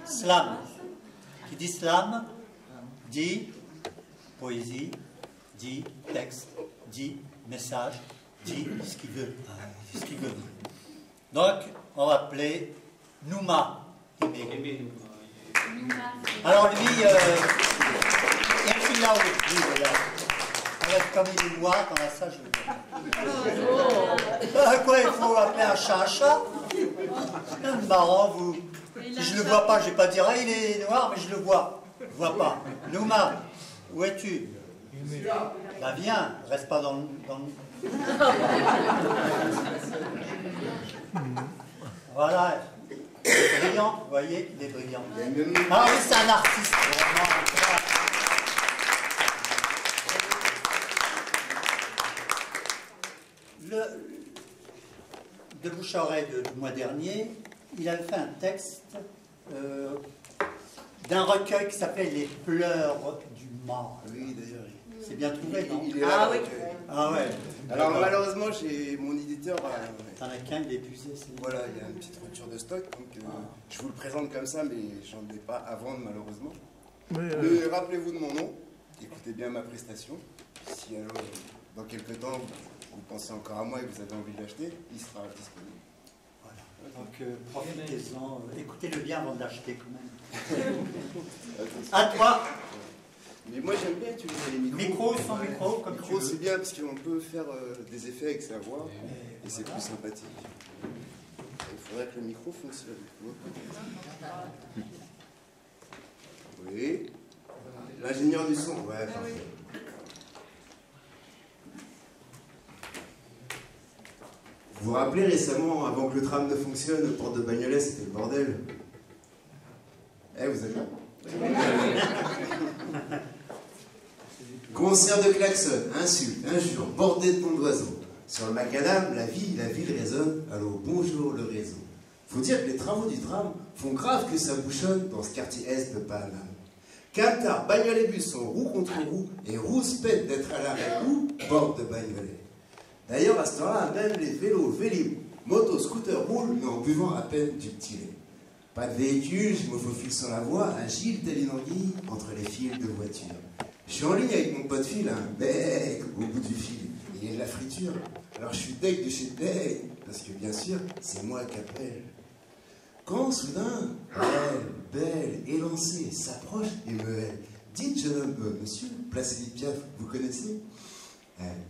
Slam. Qui dit slam, dit poésie, dit texte, dit message, dit ce qu'il veut. Ce qu'il veut. Donc, on va appeler Nouma. Alors lui, il là où comme il est noir, dans la salle, je le quoi, il faut appeler un chat un chat? C'est marrant, vous. Si je ne le vois pas, je ne vais pas dire, ah, il est noir, mais je le vois. Je ne vois pas. Nouma, où es-tu? Bah viens, reste pas dans le... Voilà. Il est brillant, vous voyez, il est brillant. Ah oui, c'est un artiste, vraiment. De bouche à oreille du mois dernier, il avait fait un texte d'un recueil qui s'appelle Les pleurs du mort. Oui, d'ailleurs. C'est bien trouvé, non? Il est là, oui. Ah ouais. Alors malheureusement, j'ai mon éditeur. T'en as qu'un, il est épuisé. Voilà, il y a une petite rupture de stock, donc je vous le présente comme ça, mais j'en ai pas à vendre malheureusement. Mais rappelez-vous de mon nom, écoutez bien ma prestation. Si dans quelques temps vous pensez encore à moi et que vous avez envie de l'acheter, il sera disponible. Voilà. Donc profitez-en, écoutez-le bien avant de l'acheter quand même. À toi. Mais moi j'aime bien utiliser les micros. Micro sans micro, comme tu veux. C'est bien parce qu'on peut faire des effets avec sa voix et c'est plus sympathique. Il faudrait que le micro fonctionne. Oui. L'ingénieur du son, ouais, parfait. Vous vous rappelez récemment, avant que le tram ne fonctionne, aux portes de Bagnolet, c'était le bordel. Eh, vous êtes là? Concert de klaxons, insultes, injures, bordées de noms d'oiseaux. Sur le macadam, la ville résonne. Allô, bonjour le réseau. Faut dire que les travaux du tram font grave que ça bouchonne dans ce quartier est de Paname. Camtar, Bagnolet bus sont roue contre roue et rousse pète d'être à l'arrêt ou porte de Bagnolet. D'ailleurs, à ce temps-là, même les vélos, vélib, motos, scooters roulent, mais en buvant à peine du petit lait. Pas de véhicule, je me faufile sur la voie, agile telle une anguille entre les fils de voiture. Je suis en ligne avec mon pote Phil, un bec au bout du fil. Et il y a de la friture. Alors je suis deck de chez deck, parce que bien sûr, c'est moi qui appelle. Quand soudain, belle, élancée, s'approche et me hait. Dites, jeune homme, monsieur, placez les piafs, vous connaissez?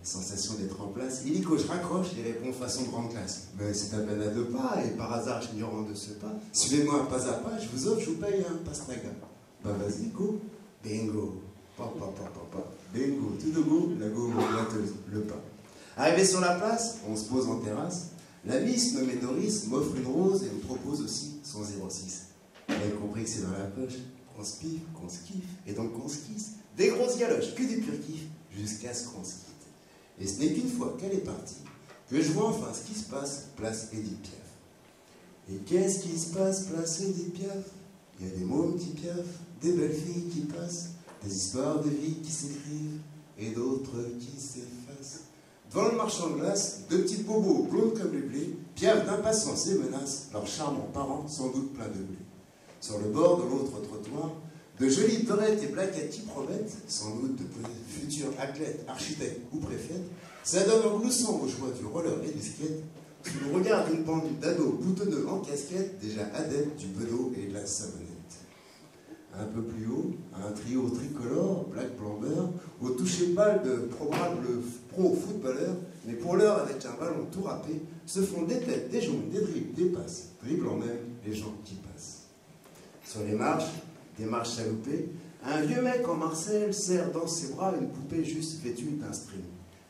Sensation d'être en place. Illico, je raccroche et réponds façon grande classe. Mais c'est à peine à 2 pas, et par hasard, ignorant de ce pas, suivez-moi pas à pas, je vous offre, je vous paye un pastaga. Bah vas-y, go. Bingo. Bingo, tout de go, la gomme glatteuse, le pas. Arrivé sur la place, on se pose en terrasse. La miss nommée Doris m'offre une rose et me propose aussi son 06. Elle a compris que c'est dans la poche, qu'on se piffe, qu'on se kiffe, et donc qu'on se kiss. Des grosses galoches, que du pur kiff, jusqu'à ce qu'on se quitte. Et ce n'est qu'une fois qu'elle est partie, que je vois enfin ce qui se passe, place Edith Piaf. Et qu'est-ce qui se passe, place Edith Piaf? Il y a des mômes qui piaffent, des belles filles qui passent, des histoires de vie qui s'écrivent et d'autres qui s'effacent. Devant le marchand de glace, 2 petites bobos blondes comme les blés piaffent d'impatience et menacent leurs charmants parents sans doute pleins de blé. Sur le bord de l'autre trottoir, de jolies dorettes et blaguettes qui promettent, sans doute de futurs athlètes, architectes ou préfètes, ça donne en gloussant aux joies du roller et du skate, sous le regard d'une bande d'ados boutonneux en casquette, déjà adeptes du bedeau et de la savonnette. Un peu plus haut, un trio tricolore, black blamber, au toucher pâle de probables pro-footballeurs, mais pour l'heure avec un ballon tout râpé, se font des têtes, des jaunes, des dribbles, des passes, driblant même les gens qui passent. Sur les marches, des marches chaloupées, un vieux mec en Marcel serre dans ses bras une poupée juste vêtue d'un string.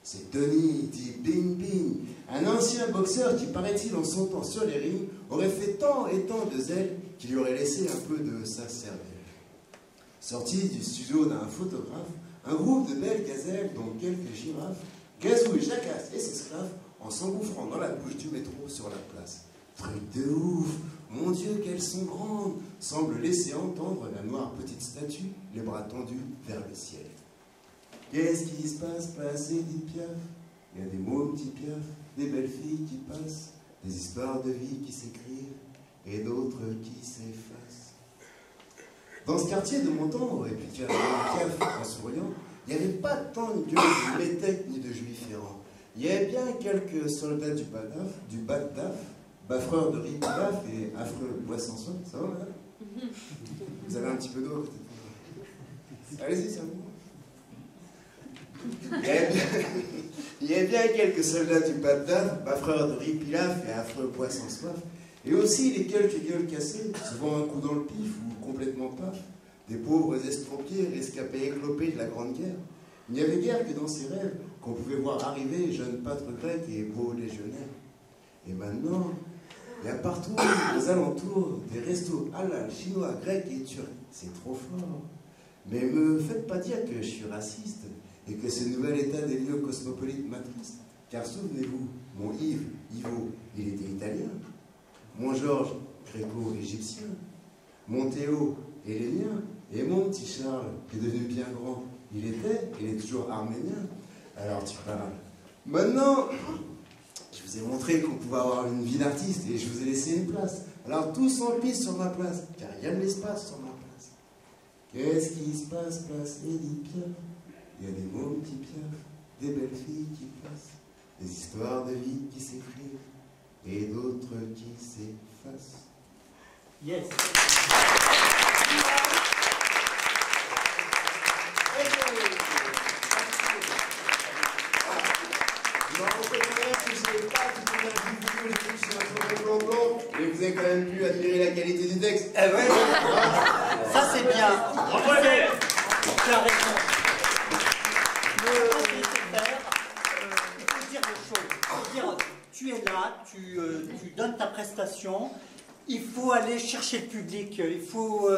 C'est Tony, dit Bing Bing, un ancien boxeur qui, paraît-il, en son temps sur les rings, aurait fait tant et tant de zèle qu'il lui aurait laissé un peu de sa cervelle. Sorti du studio d'un photographe, un groupe de belles gazelles, dont quelques girafes, gazouillent, jacassent et s'esclaffent en s'engouffrant dans la bouche du métro sur la place. Truc de ouf! Mon Dieu, qu'elles sont grandes! Semble laisser entendre la noire petite statue, les bras tendus vers le ciel. Qu'est-ce qui se passe, place Edith Piaf? Il y a des mômes qui piaffent, des belles filles qui passent, des histoires de vie qui s'écrivent et d'autres qui s'effacent. Dans ce quartier de mon temps, et puis tu as Piaf en souriant, il n'y avait pas tant de gueules de métèques ni de juifs errants. Il y avait bien quelques soldats du Bad-Daf, baffreurs de riz pilaf et affreux boissons soif. Ça va, madame? Vous avez un petit peu d'eau à côté de vous. Allez-y, c'est à vous. Il y avait bien quelques soldats du Bad-Daf, baffreurs de riz pilaf et affreux boissons soif. Et aussi les quelques gueules cassées, souvent un coup dans le pif ou complètement paf, des pauvres estropiés rescapés éclopés de la Grande Guerre. Il n'y avait guère que dans ces rêves qu'on pouvait voir arriver jeunes pâtres grecs et beaux légionnaires. Et maintenant, il y a partout aux alentours des restos halal, chinois, grecs et turcs. C'est trop fort. Mais me faites pas dire que je suis raciste et que ce nouvel état des lieux cosmopolites m'attriste. Car souvenez-vous, mon Ivo, il était italien. Mon Georges, gréco-égyptien. Mon Théo, hélénien. Et mon petit Charles, qui est devenu bien grand, il est toujours arménien. Alors tu parles. Maintenant, je vous ai montré qu'on pouvait avoir une vie d'artiste et je vous ai laissé une place. Alors tous en piste sur ma place, car il y a de l'espace sur ma place. Qu'est-ce qui se passe, place Edith Piaf? Il y a des mômes qui piaffent, des belles filles qui passent, des histoires de vie qui s'écrivent et d'autres qui s'effacent. Yes. Et vous avez quand même pu admirer la qualité du texte. Eh ouais. Ça c'est bien. Tu as raison. Il faut dire les choses. Il faut dire, tu es là, tu donnes ta prestation. Il faut aller chercher le public. Il faut.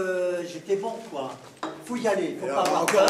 J'étais bon, quoi. Il faut y aller. Il faut pas avoir peur.